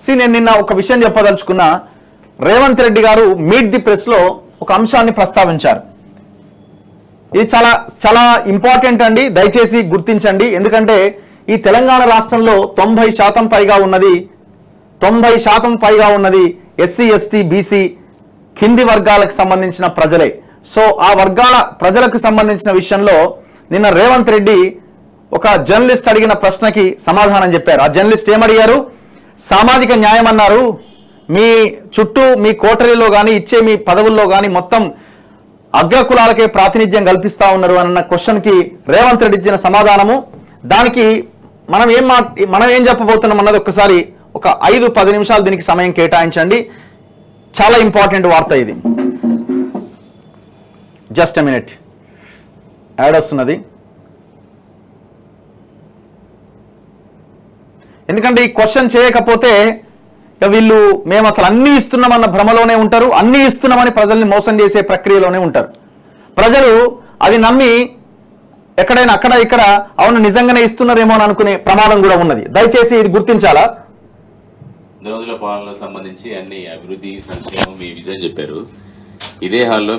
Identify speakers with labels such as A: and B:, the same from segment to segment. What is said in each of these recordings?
A: నేను నిన్న ఒక విషయం చెప్పదలుచుకున్నా. రేవంత్ రెడ్డి గారు మీట్ ది ప్రెస్ లో ఒక అంశాన్ని ప్రస్తావించారు. ఇది చాలా చాలా ఇంపార్టెంట్ అండి, దయచేసి గుర్తించండి. ఎందుకంటే ఈ తెలంగాణ రాష్ట్రంలో 90% పైగా ఉన్నది ఎస్సీ ఎస్టీ బీసీ కింది వర్గాలకు సంబంధించిన ప్రజలే. సో ఆ వర్గాల ప్రజలకు సంబంధించిన విషయంలో నిన్న రేవంత్ రెడ్డి ఒక జర్నలిస్ట్ అడిగిన ప్రశ్నకి సమాధానం చెప్పారు. ఆ జర్నలిస్ట్ ఏమడిగారు? సామాజిక న్యాయం అన్నారు, మీ చుట్టూ మీ కోటరీలో కానీ ఇచ్చే మీ పదవుల్లో కానీ మొత్తం అగ్రకులాలకే ప్రాతినిధ్యం కల్పిస్తా ఉన్నారు అన్న క్వశ్చన్కి రేవంత్ రెడ్డి ఇచ్చిన సమాధానము. దానికి మనం ఏం చెప్పబోతున్నాం అన్నది ఒక్కసారి ఒక 5-10 నిమిషాలు దీనికి సమయం కేటాయించండి. చాలా ఇంపార్టెంట్ వార్త ఇది. జస్ట్ ఎ మినిట్, యాడ్ వస్తున్నది. ఎందుకంటే ఈ క్వశ్చన్ చేయకపోతే వీళ్ళు మేము అసలు అన్ని ఇస్తున్నామన్న భ్రమలోనే ఉంటారు, అన్ని ఇస్తున్నామని ప్రజల్ని మోసం చేసే ప్రక్రియలోనే ఉంటారు. ప్రజలు అది నమ్మి ఎక్కడైనా అక్కడ ఇక్కడ అవును నిజంగానే ఇస్తున్నారేమో అని అనుకునే ప్రమాదం కూడా ఉన్నది. దయచేసి ఇది గుర్తించాలా.
B: రోజుల పాలనకు సంబంధించి అన్ని అభివృద్ధి సంక్షేమం మీ విజన్ చెప్పారు. ఇదే హాల్లో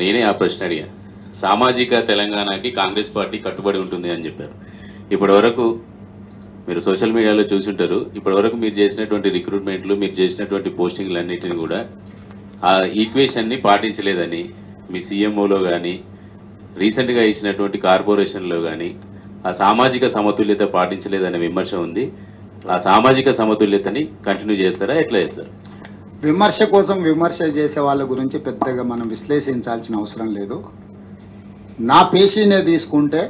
B: నేనే ఆ ప్రశ్న అడిగా. సామాజిక తెలంగాణకి కాంగ్రెస్ పార్టీ కట్టుబడి ఉంటుంది అని చెప్పారు. ఇప్పటి వరకు మీరు సోషల్ మీడియాలో చూసుంటారు, ఇప్పటి వరకు మీరు చేసినటువంటి రిక్రూట్మెంట్లు, మీరు చేసినటువంటి పోస్టింగ్లు అన్నింటినీ కూడా ఆ ఈక్వేషన్ని పాటించలేదని మీ సీఎంఓలో కానీ రీసెంట్గా ఇచ్చినటువంటి కార్పొరేషన్లో కానీ ఆ సామాజిక సమతుల్యత పాటించలేదనే విమర్శ ఉంది. ఆ సామాజిక సమతుల్యతని కంటిన్యూ చేస్తారా, ఎట్లా చేస్తారు?
C: విమర్శ కోసం విమర్శ చేసే వాళ్ళ గురించి పెద్దగా మనం విశ్లేషించాల్సిన అవసరం లేదు. నా పేషీనే తీసుకుంటే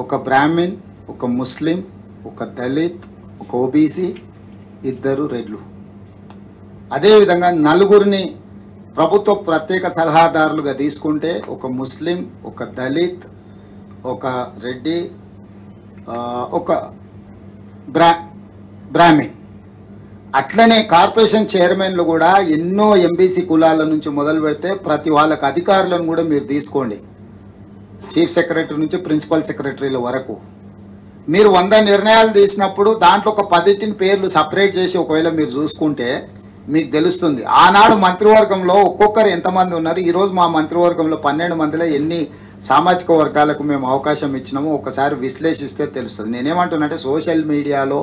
C: ఒక బ్రాహ్మిన్, ఒక ముస్లిం, ఒక దళిత్, ఒక ఓబీసీ, 2 రెడ్లు, అదేవిధంగా 4 ప్రభుత్వ ప్రత్యేక సలహాదారులుగా తీసుకుంటే ఒక ముస్లిం, ఒక దళిత్, ఒక రెడ్డి, ఒక బ్రాహ్మిన్. అట్లనే కార్పొరేషన్ చైర్మన్లు కూడా ఎన్నో ఎంబీసీ కులాల నుంచి మొదలు పెడితే ప్రతి వాళ్ళకి అధికారులను కూడా మీరు తీసుకోండి, చీఫ్ సెక్రటరీ నుంచి ప్రిన్సిపల్ సెక్రటరీల వరకు. మీరు 100 నిర్ణయాలు తీసినప్పుడు దాంట్లో ఒక 10 పేర్లు సపరేట్ చేసి ఒకవేళ మీరు చూసుకుంటే మీకు తెలుస్తుంది. ఆనాడు మంత్రివర్గంలో ఒక్కొక్కరు ఎంతమంది ఉన్నారు, ఈరోజు మా మంత్రివర్గంలో 12 మందిలో ఎన్ని సామాజిక వర్గాలకు మేము అవకాశం ఇచ్చినామో ఒకసారి విశ్లేషిస్తే తెలుస్తుంది. నేనేమంటున్నానంటే సోషల్ మీడియాలో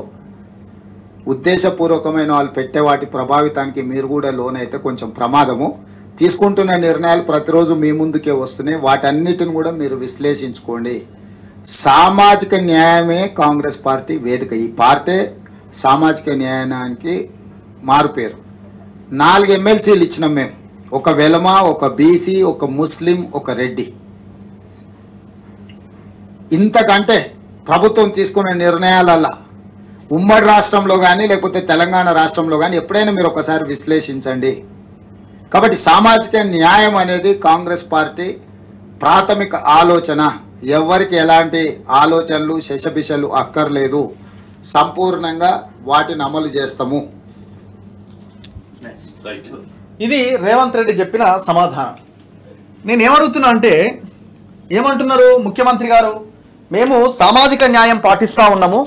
C: ఉద్దేశపూర్వకమైన వాళ్ళు పెట్టే వాటి ప్రభావితానికి మీరు కూడా లోనైతే కొంచెం ప్రమాదము. తీసుకుంటున్న నిర్ణయాలు ప్రతిరోజు మీ ముందుకే వస్తున్నాయి, వాటన్నిటిని కూడా మీరు విశ్లేషించుకోండి. సామాజిక న్యాయమే కాంగ్రెస్ పార్టీ వేదిక. ఈ పార్టీ సామాజిక న్యాయానికి మారుపేరు. 4 ఎమ్మెల్సీలు ఇచ్చినాం మేము, ఒక వెలమ, ఒక బీసీ, ఒక ముస్లిం, ఒక రెడ్డి. ఇంతకంటే ప్రభుత్వం తీసుకున్న నిర్ణయాలల్లా ఉమ్మడి రాష్ట్రంలో కానీ లేకపోతే తెలంగాణ రాష్ట్రంలో కానీ ఎప్పుడైనా మీరు ఒకసారి విశ్లేషించండి. కాబట్టి సామాజిక న్యాయం అనేది కాంగ్రెస్ పార్టీ ప్రాథమిక ఆలోచన. ఎవరికి ఎలాంటి ఆలోచనలు శశబిషలు అక్కర్లేదు, సంపూర్ణంగా వాటిని అమలు చేస్తాము.
A: ఇది రేవంత్ రెడ్డి చెప్పిన సమాధానం. నేను ఏమడుగుతున్నా అంటే, ఏమంటున్నారు ముఖ్యమంత్రి గారు? మేము సామాజిక న్యాయం పాటిస్తూ ఉన్నాము,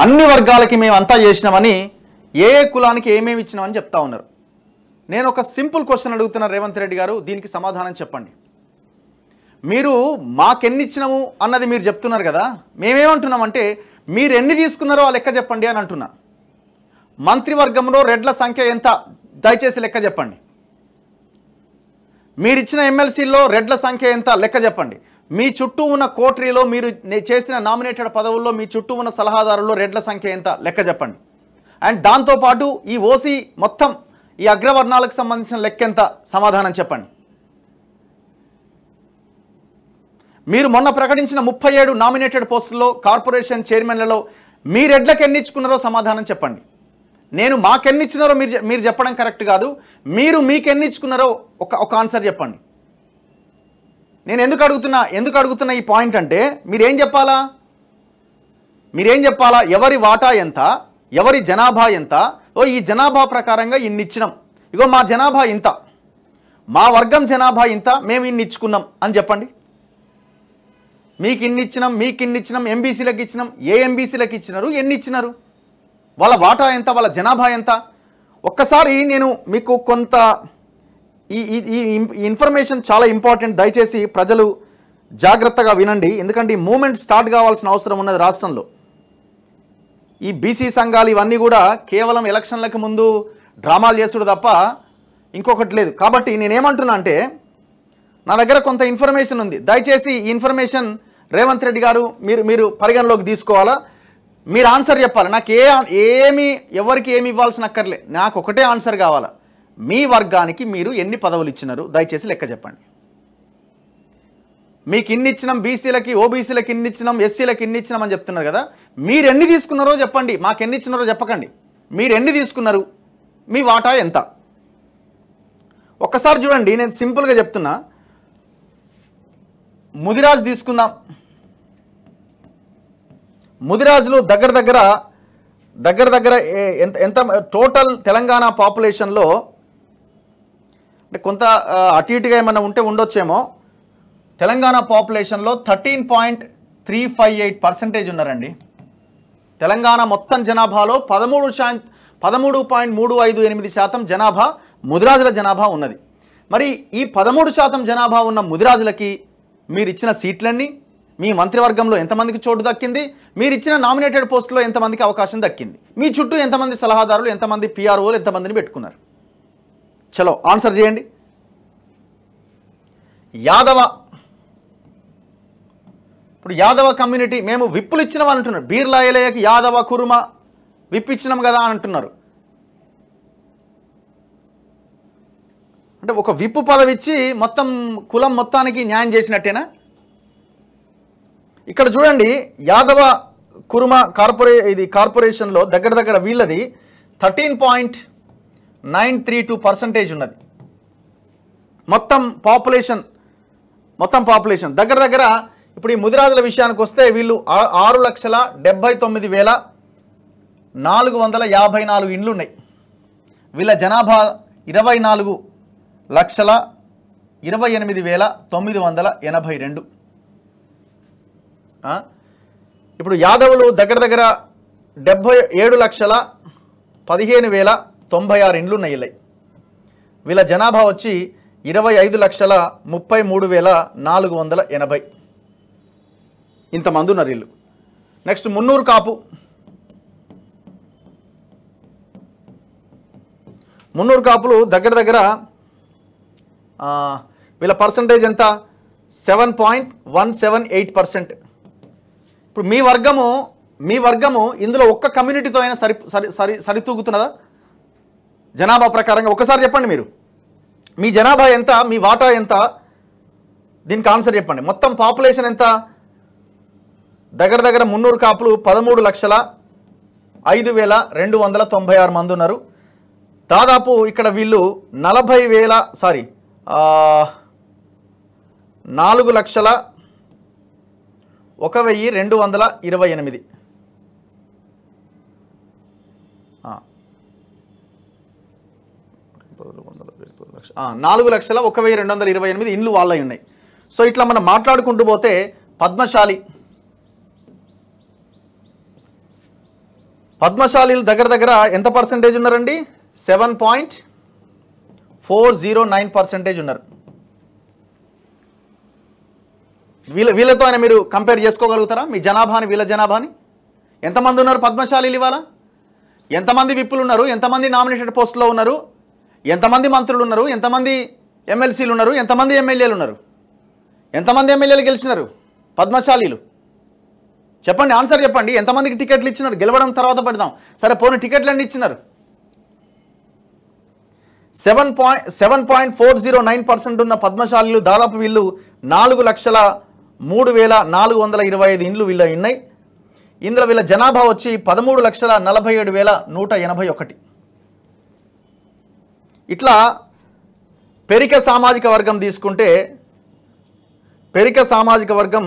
A: అన్ని వర్గాలకి మేము అంతా చేసినామని, ఏ కులానికి ఏమేమి ఇచ్చినామని చెప్తా ఉన్నారు. నేను ఒక సింపుల్ క్వశ్చన్ అడుగుతున్నా రేవంత్ రెడ్డి గారు, దీనికి సమాధానం చెప్పండి. మీరు మాకెన్ని ఇచ్చినాము అన్నది మీరు చెప్తున్నారు కదా, మేమేమంటున్నామంటే మీరు ఎన్ని తీసుకున్నారో ఆ లెక్క చెప్పండి అని అంటున్నా. మంత్రివర్గంలో రెడ్ల సంఖ్య ఎంత, దయచేసి లెక్క చెప్పండి. మీరిచ్చిన ఎమ్మెల్సీల్లో రెడ్ల సంఖ్య ఎంత, లెక్క చెప్పండి. మీ చుట్టూ ఉన్న కోటరీలో మీరు చేసిన నామినేటెడ్ పదవుల్లో మీ చుట్టూ ఉన్న సలహాదారుల్లో రెడ్ల సంఖ్య ఎంత, లెక్క చెప్పండి. అండ్ దాంతోపాటు ఈ ఓసీ మొత్తం ఈ అగ్రవర్ణాలకు సంబంధించిన లెక్క ఎంత, సమాధానం చెప్పండి. మీరు మొన్న ప్రకటించిన 37 నామినేటెడ్ పోస్టుల్లో కార్పొరేషన్ చైర్మన్లలో మీ రెడ్లకు ఎన్ని ఇచ్చుకున్నారో సమాధానం చెప్పండి. నేను మాకెన్ని ఇచ్చినారో మీరు చెప్పడం కరెక్ట్ కాదు, మీరు మీకెన్ని ఇచ్చుకున్నారో ఒక ఆన్సర్ చెప్పండి. నేను ఎందుకు అడుగుతున్నా ఈ పాయింట్ అంటే, మీరేం చెప్పాలా? ఎవరి వాటా ఎంత, ఎవరి జనాభా ఎంత, ఈ జనాభా ప్రకారంగా ఇన్ని ఇచ్చినాం, ఇగో మా జనాభా ఇంత, మా వర్గం జనాభా ఇంత, మేము ఇన్ని ఇచ్చుకున్నాం అని చెప్పండి. మీకు ఇన్ని ఇచ్చినాం, మీకు ఇన్ని ఇచ్చినాం, ఎంబీసీలకు ఇచ్చినాం, ఏ ఎంబీసీలకు ఇచ్చినారు, ఎన్ని ఇచ్చినారు, వాళ్ళ వాటా ఎంత, వాళ్ళ జనాభా ఎంత? ఒక్కసారి నేను మీకు కొంత ఈ ఇన్ఫర్మేషన్ చాలా ఇంపార్టెంట్, దయచేసి ప్రజలు జాగ్రత్తగా వినండి. ఎందుకంటే ఈ మూమెంట్ స్టార్ట్ కావాల్సిన అవసరం ఉన్నది రాష్ట్రంలో. ఈ బీసీ సంఘాలు ఇవన్నీ కూడా కేవలం ఎలక్షన్లకు ముందు డ్రామాలు చేస్తుడు తప్ప ఇంకొకటి లేదు. కాబట్టి నేనేమంటున్నా అంటే నా దగ్గర కొంత ఇన్ఫర్మేషన్ ఉంది, దయచేసి ఈ ఇన్ఫర్మేషన్ రేవంత్ రెడ్డి గారు మీరు పరిగణలోకి తీసుకోవాలా. మీరు ఆన్సర్ చెప్పాలి. నాకు ఎవరికి ఏమి ఇవ్వాల్సిన అక్కర్లే, నాకు ఒకటే ఆన్సర్ కావాలా. మీ వర్గానికి మీరు ఎన్ని పదవులు ఇచ్చినారు దయచేసి లెక్క చెప్పండి. మీకు ఇన్ని ఇచ్చినాం, బీసీలకి ఓబీసీలకి ఇన్ని ఇచ్చినాం, ఎస్సీలకి ఇన్ని ఇచ్చినాం అని చెప్తున్నారు కదా, మీరు ఎన్ని తీసుకున్నారో చెప్పండి. మాకు ఎన్ని ఇచ్చినారో చెప్పకండి. మీరు ఎన్ని తీసుకున్నారు, మీ వాటా ఎంత? ఒక్కసారి చూడండి, నేను సింపుల్గా చెప్తున్నా. ముదిరాజ్ తీసుకుందాం. ముదిరాజులు దగ్గర దగ్గర ఎంత టోటల్ తెలంగాణ పాపులేషన్లో అంటే కొంత అటు ఇటుగా ఏమన్నా ఉంటే ఉండొచ్చేమో, తెలంగాణ పాపులేషన్లో 13.358% ఉన్నారండి. తెలంగాణ మొత్తం జనాభాలో 13.358% జనాభా ముదిరాజుల జనాభా ఉన్నది. మరి ఈ 13% జనాభా ఉన్న ముదిరాజులకి మీరు ఇచ్చిన సీట్లన్నీ, మీ మంత్రివర్గంలో ఎంతమందికి చోటు దక్కింది, మీరు ఇచ్చిన నామినేటెడ్ పోస్టులో ఎంతమందికి అవకాశం దక్కింది, మీ చుట్టూ ఎంతమంది సలహాదారులు, ఎంతమంది పిఆర్ఓలు, ఎంతమందిని పెట్టుకున్నారు? చలో ఆన్సర్ చేయండి. ఇప్పుడు యాదవ కమ్యూనిటీ మేము విప్పులు ఇచ్చినాం అంటున్నారు. బీర్లా ఎలయకి యాదవ కురుమ విప్పు ఇచ్చినాం కదా అని అంటున్నారు. అంటే ఒక విప్పు పదవి ఇచ్చి మొత్తం కులం మొత్తానికి న్యాయం చేసినట్టేనా? ఇక్కడ చూడండి, యాదవ కురుమ కార్పొరేషన్లో దగ్గర వీళ్ళది 13.932% ఉన్నది. మొత్తం పాపులేషన్ దగ్గర ఇప్పుడు ఈ ముదిరాజుల విషయానికి వస్తే వీళ్ళు 6,79,454 ఇండ్లు ఉన్నాయి. వీళ్ళ జనాభా 24,28,982. ఇప్పుడు యాదవులు దగ్గర 77,15,096 ఇండ్లు ఉన్నాయి. వీళ్ళ జనాభా వచ్చి 25,33,480. ఇంతమంది ఉన్నారు వీళ్ళు. నెక్స్ట్ మున్నూరు కాపు. మున్నూరు కాపులు దగ్గర వీళ్ళ పర్సంటేజ్ ఎంత? 7.178%. ఇప్పుడు మీ వర్గము ఇందులో ఒక్క కమ్యూనిటీతో అయినా సరితూగుతున్నదా జనాభా ప్రకారంగా? ఒకసారి చెప్పండి. మీ జనాభా ఎంత, మీ వాటా ఎంత, దీనికి ఆన్సర్ చెప్పండి. మొత్తం పాపులేషన్ ఎంత? దగ్గర మున్నూరు కాపులు 13,05,296 మంది ఉన్నారు. దాదాపు ఇక్కడ వీళ్ళు 4,01,228. 4,01,228 ఇండ్లు వాళ్ళవి ఉన్నాయి. సో ఇట్లా మనం మాట్లాడుకుంటూ పోతే పద్మశాలీలు దగ్గర ఎంత పర్సెంటేజ్ ఉన్నారండి? 7.409% ఉన్నారు. వీళ్ళతో అయినా మీరు కంపేర్ చేసుకోగలుగుతారా మీ జనాభాని, వీళ్ళ జనాభాని? ఎంతమంది ఉన్నారు పద్మశాలీలు ఇవాళ? ఎంతమంది విప్పులు ఉన్నారు? ఎంతమంది నామినేటెడ్ పోస్టులో ఉన్నారు? ఎంతమంది మంత్రులు ఉన్నారు? ఎంతమంది ఎమ్మెల్సీలు ఉన్నారు? ఎంతమంది ఎమ్మెల్యేలు ఉన్నారు? ఎంతమంది ఎమ్మెల్యేలు గెలిచినారు పద్మశాలీలు? చెప్పండి, ఆన్సర్ చెప్పండి. ఎంతమందికి టికెట్లు ఇచ్చినారు? గెలవడం తర్వాత పెడదాం, సరే పోనీ టికెట్లు అన్ని ఇచ్చినారు. 7.409% ఉన్న పద్మశాలీలు దాదాపు వీళ్ళు 4,03,425 ఇండ్లు వీళ్ళ ఉన్నాయి. ఇందులో వీళ్ళ జనాభా వచ్చి 13,47,181. ఇట్లా పెరిక సామాజిక వర్గం తీసుకుంటే పెరిక సామాజిక వర్గం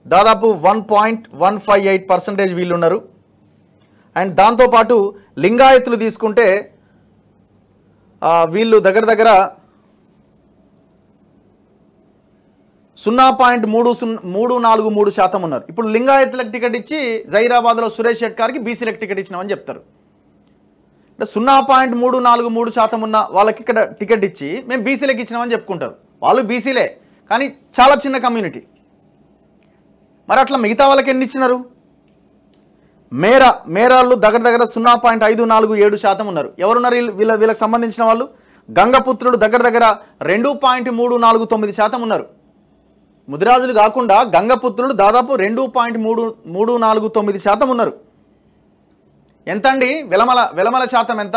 A: దాదాపు 1.158% వీళ్ళు ఉన్నారు. అండ్ దాంతోపాటు లింగాయతులు తీసుకుంటే వీళ్ళు దగ్గర 0.343% ఉన్నారు. ఇప్పుడు లింగాయతులకు టికెట్ ఇచ్చి జైరాబాద్లో సురేష్ షెట్కార్కి బీసీలకు టికెట్ ఇచ్చినామని చెప్తారు. అంటే 0.343% ఉన్న వాళ్ళకి ఇక్కడ టికెట్ ఇచ్చి మేము బీసీలకు ఇచ్చినామని చెప్పుకుంటారు. వాళ్ళు బీసీలే కానీ చాలా చిన్న కమ్యూనిటీ. మరి అట్లా మిగతా వాళ్ళకి ఎన్ని ఇచ్చినారు? మేరాళ్ళు దగ్గర 0.547% ఉన్నారు. ఎవరున్నారు వీళ్ళకి సంబంధించిన వాళ్ళు? గంగపుత్రుడు దగ్గర 2.349% ఉన్నారు. ముదిరాజులు కాకుండా గంగపుత్రుడు దాదాపు 2.349% ఉన్నారు. ఎంత అండి? వెలమల శాతం ఎంత?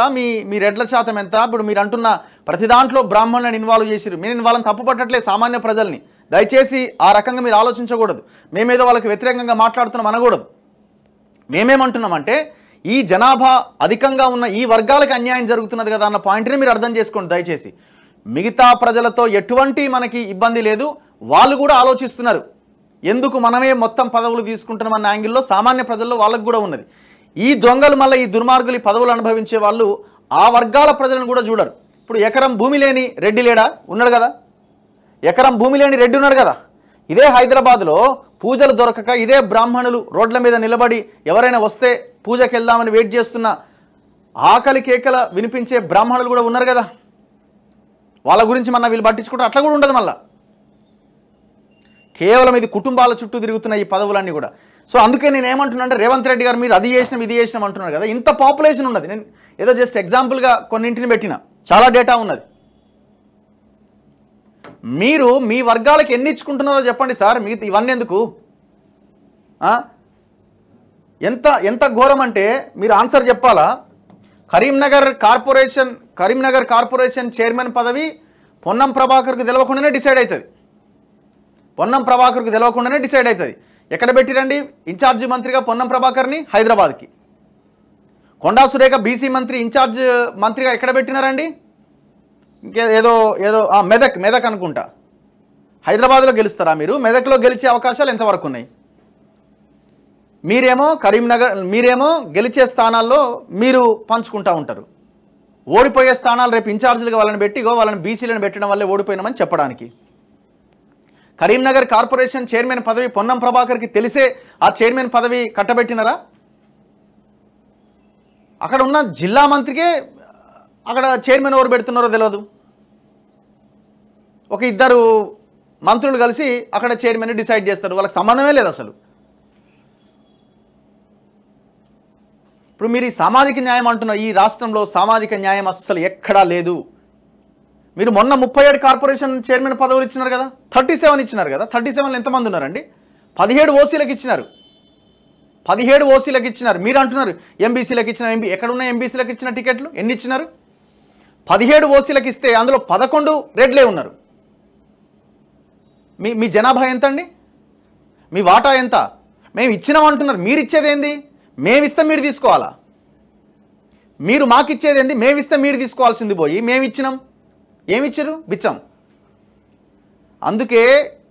A: మీ రెడ్ల శాతం ఎంత? ఇప్పుడు మీరు అంటున్న ప్రతి దాంట్లో బ్రాహ్మణులను ఇన్వాల్వ్ చేసిరు. నేను వాళ్ళని తప్పు పట్టట్లే, సామాన్య ప్రజల్ని. దయచేసి ఆ రకంగా మీరు ఆలోచించకూడదు. మేమేదో వాళ్ళకి వ్యతిరేకంగా మాట్లాడుతున్నాం అనకూడదు. మేమేమంటున్నామంటే ఈ జనాభా అధికంగా ఉన్న ఈ వర్గాలకు అన్యాయం జరుగుతున్నది కదా అన్న పాయింట్ని మీరు అర్థం చేసుకోండి దయచేసి. మిగతా ప్రజలతో ఎటువంటి మనకి ఇబ్బంది లేదు. వాళ్ళు కూడా ఆలోచిస్తున్నారు ఎందుకు మనమే మొత్తం పదవులు తీసుకుంటున్నామన్న యాంగిల్లో సామాన్య ప్రజల్లో వాళ్ళకు కూడా ఉన్నది. ఈ దొంగలు మళ్ళీ ఈ దుర్మార్గులు పదవులు అనుభవించే వాళ్ళు ఆ వర్గాల ప్రజలను కూడా చూడరు. ఇప్పుడు ఎకరం భూమి లేని రెడ్డి లేడా? ఉన్నాడు కదా. ఎకరం భూమి లేని రెడ్డి ఉన్నాడు కదా. ఇదే హైదరాబాద్లో పూజలు దొరకక ఇదే బ్రాహ్మణులు రోడ్ల మీద నిలబడి ఎవరైనా వస్తే పూజకి వెళ్దామని వెయిట్ చేస్తున్న ఆకలి కేకల వినిపించే బ్రాహ్మణులు కూడా ఉన్నారు కదా. వాళ్ళ గురించి మన వీళ్ళు పట్టించుకుంటారు. అట్లా కూడా ఉండదు. మళ్ళా కేవలం ఇది కుటుంబాల చుట్టూ తిరుగుతున్న ఈ పదవులన్నీ కూడా. సో అందుకే నేను ఏమంటున్నా అంటే రేవంత్ రెడ్డి గారు మీరు అది చేసినాం ఇది చేసినాం అంటున్నారు కదా. ఇంత పాపులేషన్ ఉన్నది. నేను ఏదో జస్ట్ ఎగ్జాంపుల్గా కొన్నింటిని పెట్టిన, చాలా డేటా ఉన్నది. మీరు మీ వర్గాలకు ఎన్ని ఇచ్చుకుంటున్నారో చెప్పండి సార్. మీ ఇవన్నీ ఎందుకు? ఎంత ఘోరం అంటే మీరు ఆన్సర్ చెప్పాలా. కరీంనగర్ కార్పొరేషన్ చైర్మన్ పదవి పొన్నం ప్రభాకర్కు తెలవకుండానే డిసైడ్ అవుతుంది. ఎక్కడ పెట్టిరండి ఇన్ఛార్జి మంత్రిగా పొన్నం ప్రభాకర్ని? హైదరాబాద్కి. కొండా సురేఖ బీసీ మంత్రి ఇన్ఛార్జ్ మంత్రిగా ఎక్కడ పెట్టినారండి? ఏదో మెదక్ అనుకుంటా. హైదరాబాద్లో గెలుస్తారా మీరు? మెదక్లో గెలిచే అవకాశాలు ఎంతవరకు ఉన్నాయి? మీరేమో గెలిచే స్థానాల్లో మీరు పంచుకుంటా ఉంటారు. ఓడిపోయే స్థానాలు రేపు ఇన్ఛార్జీలుగా వాళ్ళని పెట్టి వాళ్ళని బీసీలను పెట్టడం వల్లే ఓడిపోయినామని చెప్పడానికి. కరీంనగర్ కార్పొరేషన్ చైర్మన్ పదవి పొన్నం ప్రభాకర్కి తెలిసే ఆ చైర్మన్ పదవి కట్టబెట్టినారా? అక్కడ ఉన్న జిల్లా మంత్రికే అక్కడ చైర్మన్ ఎవరు పెడుతున్నారో తెలియదు. ఒక ఇద్దరు మంత్రులు కలిసి అక్కడ చైర్మన్ డిసైడ్ చేస్తారు. వాళ్ళకి సంబంధమే లేదు అసలు. ఇప్పుడు మీరు ఈ సామాజిక న్యాయం అంటున్నారు. ఈ రాష్ట్రంలో సామాజిక న్యాయం అస్సలు ఎక్కడా లేదు. మీరు మొన్న 37 కార్పొరేషన్ చైర్మన్ పదవులు ఇచ్చినారు కదా, 37 ఇచ్చినారు కదా. 37లో ఎంతమంది ఉన్నారండి? 17 ఓసీలకు ఇచ్చినారు. 17 ఓసీలకు ఇచ్చినారు. మీరు అంటున్నారు ఎంబీసీలకు ఇచ్చిన ఎక్కడున్న ఎంబీసీలకు ఇచ్చిన టికెట్లు ఎన్ని ఇచ్చినారు? 17 ఓసీలకు ఇస్తే అందులో 11 రెడ్లే ఉన్నారు. మీ జనాభా ఎంత అండి? మీ వాటా ఎంత? మేము ఇచ్చినామంటున్నారు. మీరు ఇచ్చేది ఏంది? మేమిస్తే మీరు తీసుకోవాలా? మీరు మాకు ఇచ్చేది ఏంది? మేమిస్తే మీరు తీసుకోవాల్సింది పోయి మేము ఇచ్చినాం. ఏమిచ్చారు? బిచ్చం. అందుకే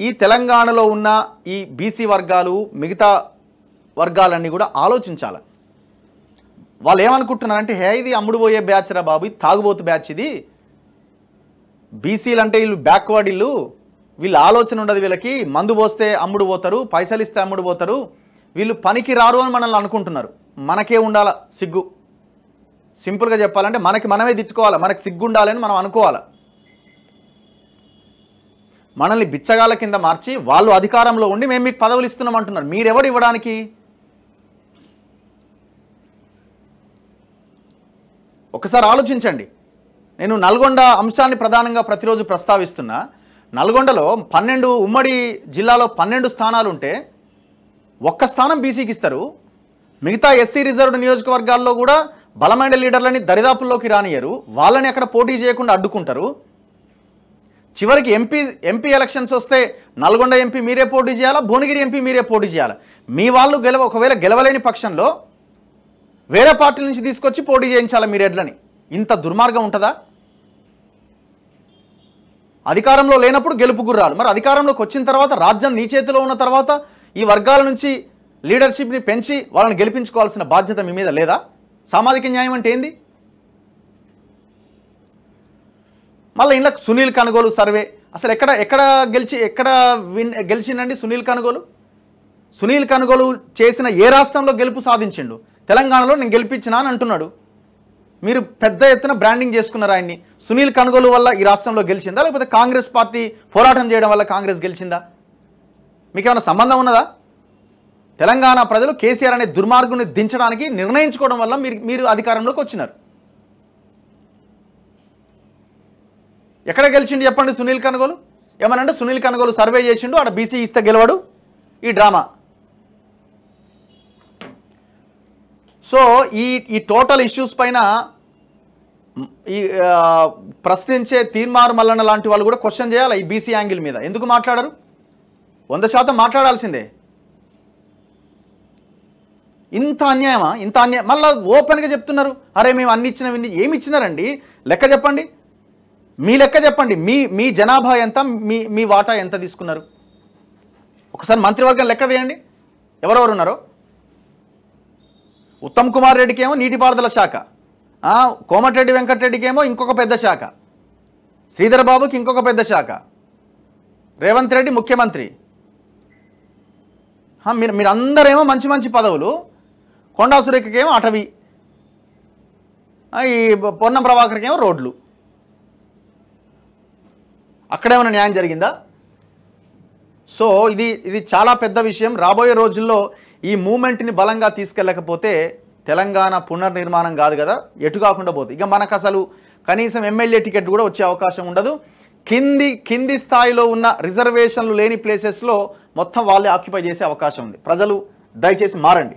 A: ఈ తెలంగాణలో ఉన్న ఈ బీసీ వర్గాలు మిగతా వర్గాలన్నీ కూడా ఆలోచించాలి. వాళ్ళు ఏమనుకుంటున్నారంటే ఇది అమ్ముడు పోయే బ్యాచ్ రా బాబు, ఇది తాగుబోతు బ్యాచ్. ఇది బీసీలు అంటే వీళ్ళు బ్యాక్వర్డ్, వీళ్ళు ఆలోచన ఉండదు. వీళ్ళకి మందు పోస్తే అమ్ముడు పోతారు, పైసలు ఇస్తే అమ్ముడు పోతారు, వీళ్ళు పనికి రారు అని మనల్ని అనుకుంటున్నారు. మనకే ఉండాల సిగ్గు. సింపుల్గా చెప్పాలంటే మనమే తిట్టుకోవాలి. మనకి సిగ్గు ఉండాలని మనం అనుకోవాలి. మనల్ని బిచ్చగాళ్ళ కింద మార్చి వాళ్ళు అధికారంలో ఉండి మేము మీకు పదవులు ఇస్తున్నాం అంటున్నారు. మీరెవరు ఇవ్వడానికి? ఒకసారి ఆలోచించండి. నేను నల్గొండ అంశాన్ని ప్రధానంగా ప్రతిరోజు ప్రస్తావిస్తున్నా. నల్గొండలో 12 ఉమ్మడి జిల్లాలో 12 స్థానాలు ఉంటే ఒక్క స్థానం బీసీకి ఇస్తారు. మిగతా ఎస్సీ రిజర్వ్డ్ నియోజకవర్గాల్లో కూడా బలమైన లీడర్లని దరిదాపుల్లోకి రానియరు. వాళ్ళని అక్కడ పోటీ చేయకుండా అడ్డుకుంటారు. చివరికి ఎంపీ ఎలక్షన్స్ వస్తే నల్గొండ ఎంపీ మీరే పోటీ చేయాలా, భువనగిరి ఎంపీ మీరే పోటీ చేయాలా. మీ వాళ్ళు ఒకవేళ గెలవలేని పక్షంలో వేరే పార్టీ నుంచి తీసుకొచ్చి పోటీ చేయించాలా మీ రెడ్లని. ఇంత దుర్మార్గం ఉంటుందా? అధికారంలో లేనప్పుడు గెలుపు గుర్రాలు, మరి అధికారంలోకి వచ్చిన తర్వాత రాజ్యం నీ చేతిలో ఉన్న తర్వాత ఈ వర్గాల నుంచి లీడర్షిప్ని పెంచి వాళ్ళని గెలిపించుకోవాల్సిన బాధ్యత మీ మీద లేదా? సామాజిక న్యాయం అంటే ఏంది? మళ్ళీ ఇంట్లో సునీల్ కనుగోలు సర్వే అసలు ఎక్కడ గెలిచిండండి సునీల్ కనుగోలు? సునీల్ కనుగోలు చేసిన ఏ రాష్ట్రంలో గెలుపు సాధించిండు? తెలంగాణలో నేను గెలిపించినా అని అంటున్నాడు. మీరు పెద్ద ఎత్తున బ్రాండింగ్ చేసుకున్నారు ఆయన్ని. సునీల్ కనుగోలు వల్ల ఈ రాష్ట్రంలో గెలిచిందా, లేకపోతే కాంగ్రెస్ పార్టీ పోరాటం చేయడం వల్ల కాంగ్రెస్ గెలిచిందా? మీకేమైనా సంబంధం ఉన్నదా? తెలంగాణ ప్రజలు కేసీఆర్ అనే దుర్మార్గుని దించడానికి నిర్ణయించుకోవడం వల్ల మీరు అధికారంలోకి వచ్చినారు. ఎక్కడ గెలిచిండు చెప్పండి సునీల్ కనుగోలు? ఏమనంటే సునీల్ కనుగోలు సర్వే చేసిండు, ఆడ బీసీ ఇస్తే గెలవడు, ఈ డ్రామా. సో ఈ టోటల్ ఇష్యూస్ పైన ఈ ప్రశ్నించే తీర్మారు మల్లన్న లాంటి వాళ్ళు కూడా క్వశ్చన్ చేయాలి ఈ బీసీ యాంగిల్ మీద. ఎందుకు మాట్లాడరు? 100% మాట్లాడాల్సిందే. ఇంత అన్యాయమా? ఇంత అన్యాయం మళ్ళీ ఓపెన్గా చెప్తున్నారు. అరే మేము అన్ని ఇచ్చినవి. ఏమి ఇచ్చినారండి? లెక్క చెప్పండి, మీ లెక్క చెప్పండి. మీ జనాభా ఎంత, మీ వాటా ఎంత తీసుకున్నారు? ఒకసారి మంత్రివర్గం లెక్క వేయండి ఎవరెవరు ఉన్నారో. ఉత్తమ్ కుమార్ రెడ్డికి ఏమో నీటిపారుదల శాఖ, కోమటిరెడ్డి వెంకటరెడ్డికి ఏమో ఇంకొక పెద్ద శాఖ, శ్రీధర్ బాబుకి ఇంకొక పెద్ద శాఖ, రేవంత్ రెడ్డి ముఖ్యమంత్రి. మీరందరేమో మంచి మంచి పదవులు. కొండా సురేఖకి ఏమో అటవీ, ఈ పొన్నం ప్రభాకర్కి ఏమో రోడ్లు. అక్కడేమైనా న్యాయం జరిగిందా? సో ఇది చాలా పెద్ద విషయం. రాబోయే రోజుల్లో ఈ మూమెంట్ని బలంగా తీసుకెళ్ళకపోతే తెలంగాణ పునర్నిర్మాణం కాదు కదా, ఎటు కాకుండా పోతుంది. ఇక మనకు అసలు కనీసం ఎమ్మెల్యే టికెట్ కూడా వచ్చే అవకాశం ఉండదు. కింది స్థాయిలో ఉన్న రిజర్వేషన్లు లేని ప్లేసెస్లో మొత్తం వాళ్ళే ఆక్యుపై చేసే అవకాశం ఉంది. ప్రజలు దయచేసి మారండి.